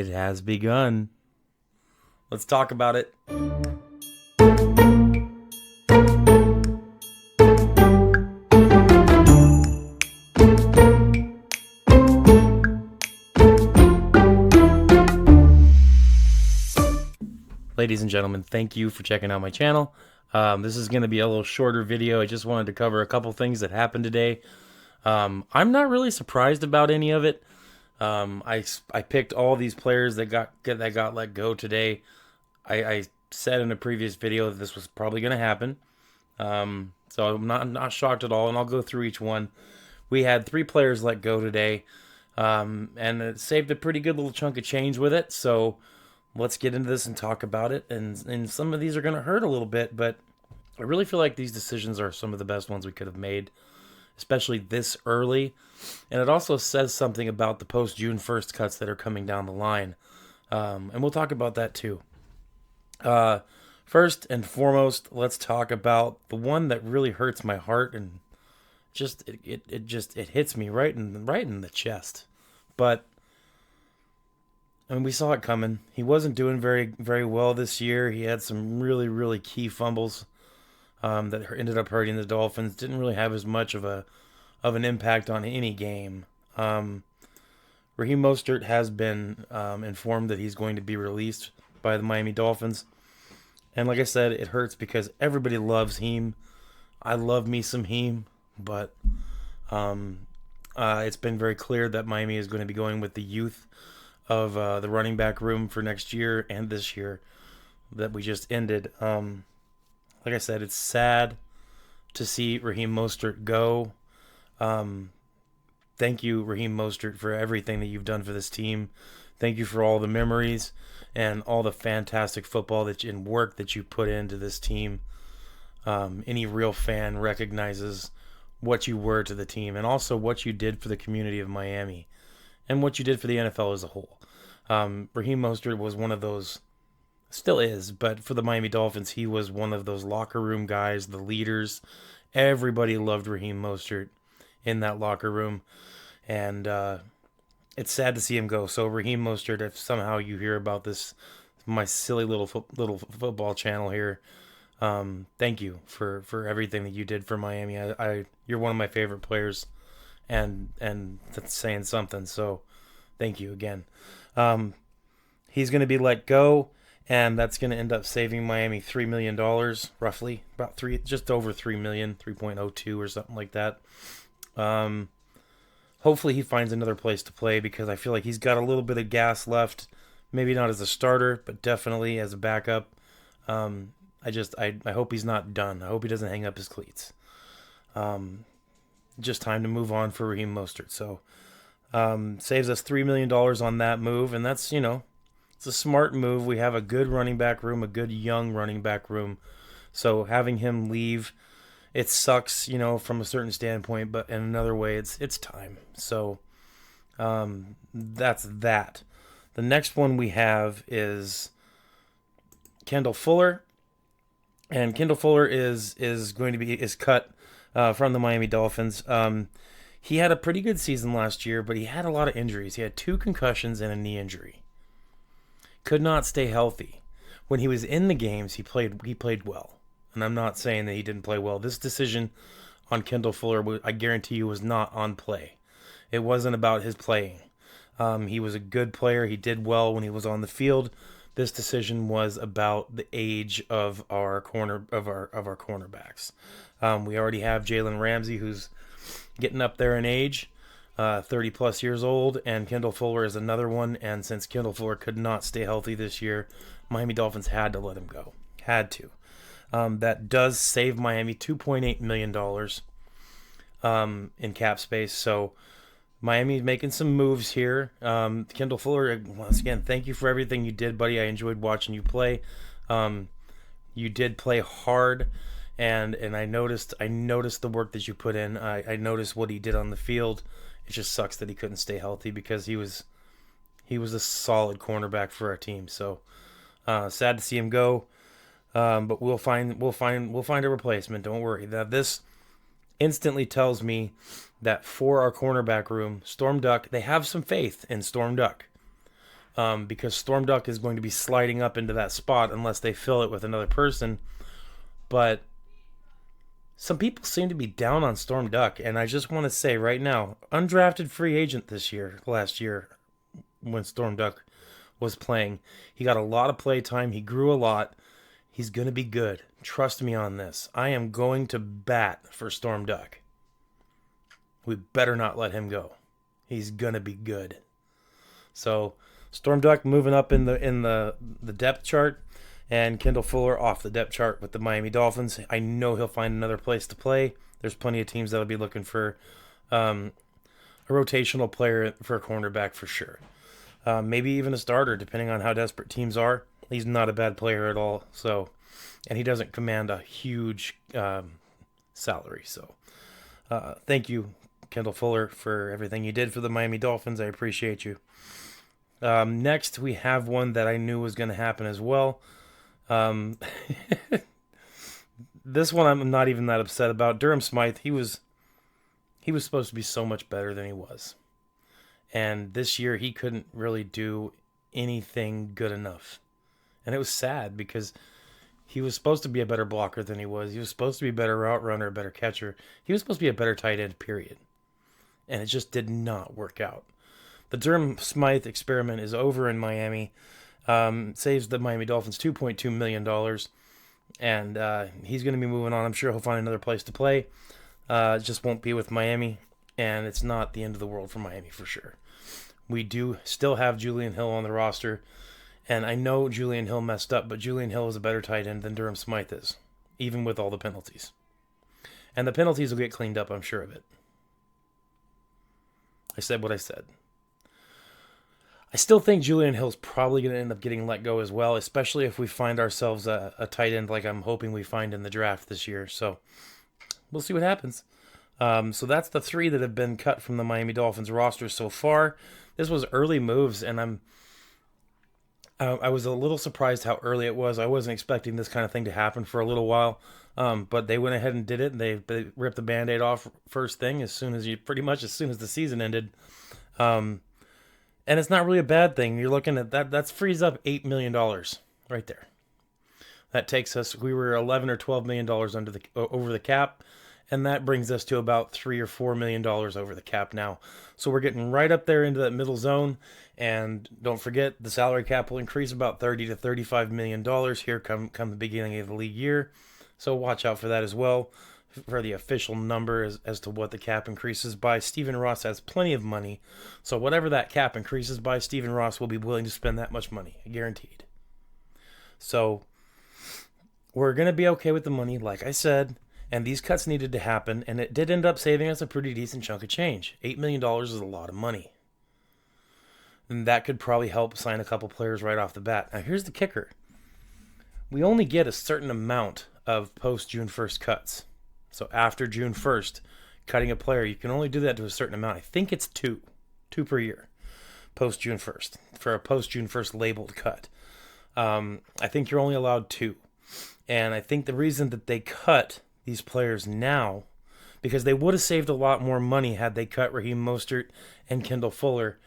It has begun. Let's talk about it. Ladies and gentlemen, thank you for checking out my channel. This is going to be a little shorter video. I just wanted to cover a couple things that happened today. I'm not really surprised about any of it. I picked all these players that got let go today. I said in a previous video that this was probably going to happen. So I'm not shocked at all, and I'll go through each one. We had 3 players let go today, and it saved a pretty good little chunk of change with it. So let's get into this and talk about it. And some of these are going to hurt a little bit, but I really feel like these decisions are some of the best ones we could have made, especially this early. And it also says something about the post-June 1st cuts that are coming down the line. And we'll talk about that too. First and foremost, let's talk about the one that really hurts my heart and it hits me right in the chest. But I mean, we saw it coming. He wasn't doing very well this year. He had some really key fumbles that ended up hurting the Dolphins. Didn't really have as much of an impact on any game. Raheem Mostert has been informed that he's going to be released by the Miami Dolphins. And like I said, it hurts because everybody loves him. I love me some him, but it's been very clear that Miami is going to be going with the youth of the running back room for next year and this year that we just ended. Like I said, it's sad to see Raheem Mostert go. Thank you, Raheem Mostert, for everything that you've done for this team. Thank you for all the memories and all the fantastic football and work that you put into this team. Any real fan recognizes what you were to the team and also what you did for the community of Miami and what you did for the NFL as a whole. Raheem Mostert was one of those, still is, but for the Miami Dolphins, he was one of those locker room guys, the leaders. Everybody loved Raheem Mostert in that locker room, and it's sad to see him go. So Raheem Mostert, if somehow you hear about this, my silly little football channel here, thank you for everything that you did for Miami. You're one of my favorite players, and that's saying something. So thank you again. He's going to be let go, and that's going to end up saving Miami $3 million, roughly, just over $3 million, 3.02 or something like that. Hopefully he finds another place to play because I feel like he's got a little bit of gas left. Maybe not as a starter, but definitely as a backup. I hope he's not done. I hope he doesn't hang up his cleats. Just time to move on for Raheem Mostert. So saves us $3 million on that move, and that's, it's a smart move. We have a good running back room, a good young running back room. So having him leave, it sucks, from a certain standpoint, but in another way, it's time. So that's that. The next one we have is Kendall Fuller, and Kendall Fuller is going to be cut from the Miami Dolphins. He had a pretty good season last year, but he had a lot of injuries. He had 2 concussions and a knee injury. Could not stay healthy. When he was in the games, he played well. And I'm not saying that he didn't play well. This decision on Kendall Fuller, I guarantee you, was not on play. It wasn't about his playing. He was a good player. He did well when he was on the field. This decision was about the age of our cornerbacks. We already have Jalen Ramsey, who's getting up there in age, 30 plus years old, and Kendall Fuller is another one. And since Kendall Fuller could not stay healthy this year, Miami Dolphins had to let him go. Had to. That does save Miami $2.8 million in cap space. So Miami's making some moves here. Kendall Fuller, once again, thank you for everything you did, buddy. I enjoyed watching you play. You did play hard, and I noticed the work that you put in. I noticed what he did on the field. It just sucks that he couldn't stay healthy because he was a solid cornerback for our team. So sad to see him go. But we'll find a replacement. Don't worry. This instantly tells me that for our cornerback room, Storm Duck, they have some faith in Storm Duck. because Storm Duck is going to be sliding up into that spot unless they fill it with another person. But some people seem to be down on Storm Duck, and I just want to say right now, undrafted free agent last year, when Storm Duck was playing, he got a lot of play time. He grew a lot. He's going to be good. Trust me on this. I am going to bat for Storm Duck. We better not let him go. He's going to be good. So, Storm Duck moving up in the depth chart, and Kendall Fuller off the depth chart with the Miami Dolphins. I know he'll find another place to play. There's plenty of teams that'll be looking for a rotational player for a cornerback for sure. Maybe even a starter, depending on how desperate teams are. He's not a bad player at all. So, and he doesn't command a huge salary. So, thank you, Kendall Fuller, for everything you did for the Miami Dolphins. I appreciate you. Next, we have one that I knew was going to happen as well. This one I'm not even that upset about. Durham Smythe, he was supposed to be so much better than he was. And this year he couldn't really do anything good enough. And it was sad because he was supposed to be a better blocker than he was. He was supposed to be a better route runner, a better catcher. He was supposed to be a better tight end, period. And it just did not work out. The Durham Smythe experiment is over in Miami. Saves the Miami Dolphins $2.2 million. And he's going to be moving on. I'm sure he'll find another place to play. It just won't be with Miami. And it's not the end of the world for Miami for sure. We do still have Julian Hill on the roster. And I know Julian Hill messed up, but Julian Hill is a better tight end than Durham Smythe is, even with all the penalties. And the penalties will get cleaned up, I'm sure of it. I said what I said. I still think Julian Hill's probably going to end up getting let go as well, especially if we find ourselves a tight end like I'm hoping we find in the draft this year. So we'll see what happens. So that's the three that have been cut from the Miami Dolphins roster so far. This was early moves, and I was a little surprised how early it was. I wasn't expecting this kind of thing to happen for a little while, but they went ahead and did it. And they ripped the Band-Aid off first thing as soon as the season ended. And it's not really a bad thing. You're looking at that. That frees up $8 million right there. That takes us. We were $11 or $12 million over the cap, and that brings us to about $3 or $4 million over the cap now. So we're getting right up there into that middle zone. And don't forget, the salary cap will increase about $30 to $35 million here come the beginning of the league year. So watch out for that as well, for the official number as to what the cap increases by. Stephen Ross has plenty of money. So whatever that cap increases by, Stephen Ross will be willing to spend that much money, guaranteed. So we're going to be okay with the money, like I said, and these cuts needed to happen, and it did end up saving us a pretty decent chunk of change. $8 million is a lot of money. And that could probably help sign a couple players right off the bat. Now here's the kicker. We only get a certain amount of post-June 1st cuts. So after June 1st, cutting a player, you can only do that to a certain amount. I think it's two per year, post-June 1st, for a post-June 1st labeled cut. I think you're only allowed 2. And I think the reason that they cut these players now, because they would have saved a lot more money had they cut Raheem Mostert and Kendall Fuller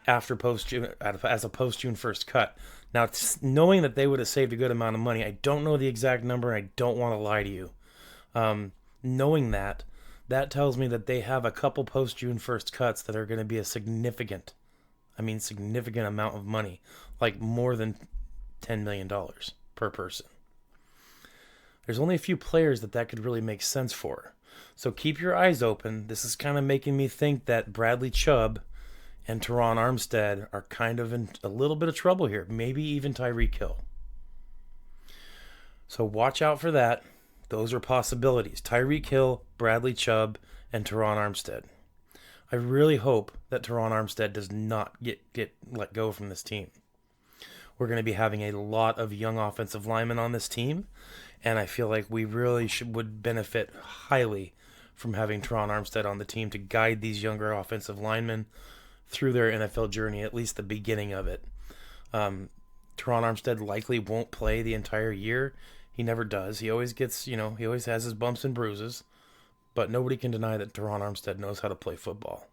after post-June, as a post-June 1st cut. Now, knowing that they would have saved a good amount of money, I don't know the exact number, and I don't want to lie to you. Knowing that tells me that they have a couple post-June 1st cuts that are going to be a significant amount of money, like more than $10 million per person. There's only a few players that could really make sense for. So keep your eyes open. This is kind of making me think that Bradley Chubb and Teron Armstead are kind of in a little bit of trouble here. Maybe even Tyreek Hill. So watch out for that. Those are possibilities. Tyreek Hill, Bradley Chubb, and Teron Armstead. I really hope that Teron Armstead does not get let go from this team. We're going to be having a lot of young offensive linemen on this team, and I feel like we really would benefit highly from having Teron Armstead on the team to guide these younger offensive linemen through their NFL journey, at least the beginning of it. Teron Armstead likely won't play the entire year. He never does. He always gets, he always has his bumps and bruises. But nobody can deny that Teron Armstead knows how to play football.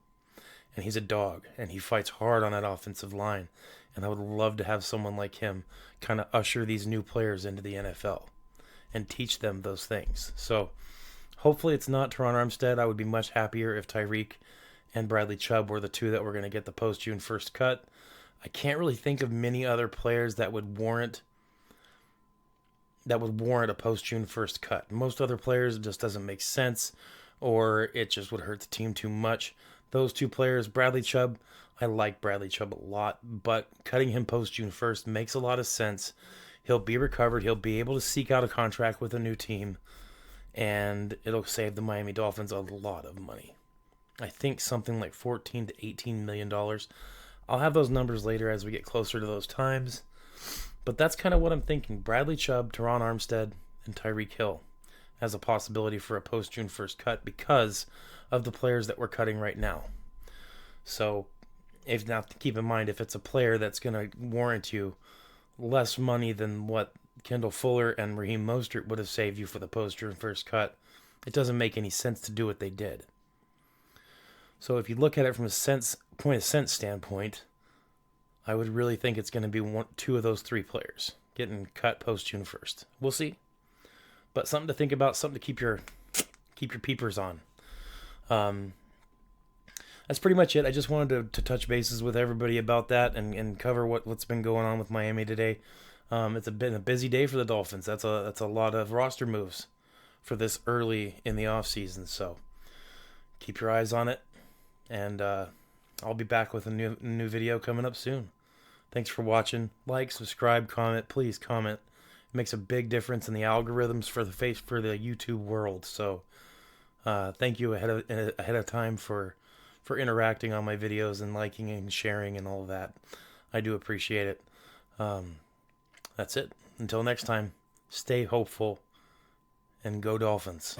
and he's a dog, and he fights hard on that offensive line. And I would love to have someone like him kind of usher these new players into the NFL and teach them those things. So hopefully it's not Teron Armstead. I would be much happier if Tyreek and Bradley Chubb were the two that were going to get the post-June 1st cut. I can't really think of many other players that would warrant a post-June 1st cut. Most other players, it just doesn't make sense, or it just would hurt the team too much. Those two players, Bradley Chubb, I like Bradley Chubb a lot, but cutting him post-June 1st makes a lot of sense. He'll be recovered. He'll be able to seek out a contract with a new team, and it'll save the Miami Dolphins a lot of money. I think something like $14 to $18 million. I'll have those numbers later as we get closer to those times. But that's kind of what I'm thinking. Bradley Chubb, Teron Armstead, and Tyreek Hill as a possibility for a post-June 1st cut because of the players that we're cutting right now. So keep in mind, if it's a player that's going to warrant you less money than what Kendall Fuller and Raheem Mostert would have saved you for the post-June 1st cut, it doesn't make any sense to do what they did. So if you look at it from a point of sense standpoint, I would really think it's going to be two of those three players getting cut post-June 1st. We'll see. But something to think about, something to keep your peepers on. That's pretty much it. I just wanted to touch bases with everybody about that and cover what's been going on with Miami today. It's been a busy day for the Dolphins. That's a lot of roster moves for this early in the offseason. So keep your eyes on it. And I'll be back with a new video coming up soon. Thanks for watching. Like, subscribe, comment. Please comment. It makes a big difference in the algorithms for the YouTube world. So thank you ahead of time for interacting on my videos and liking and sharing and all of that. I do appreciate it. That's it. Until next time, stay hopeful and go Dolphins.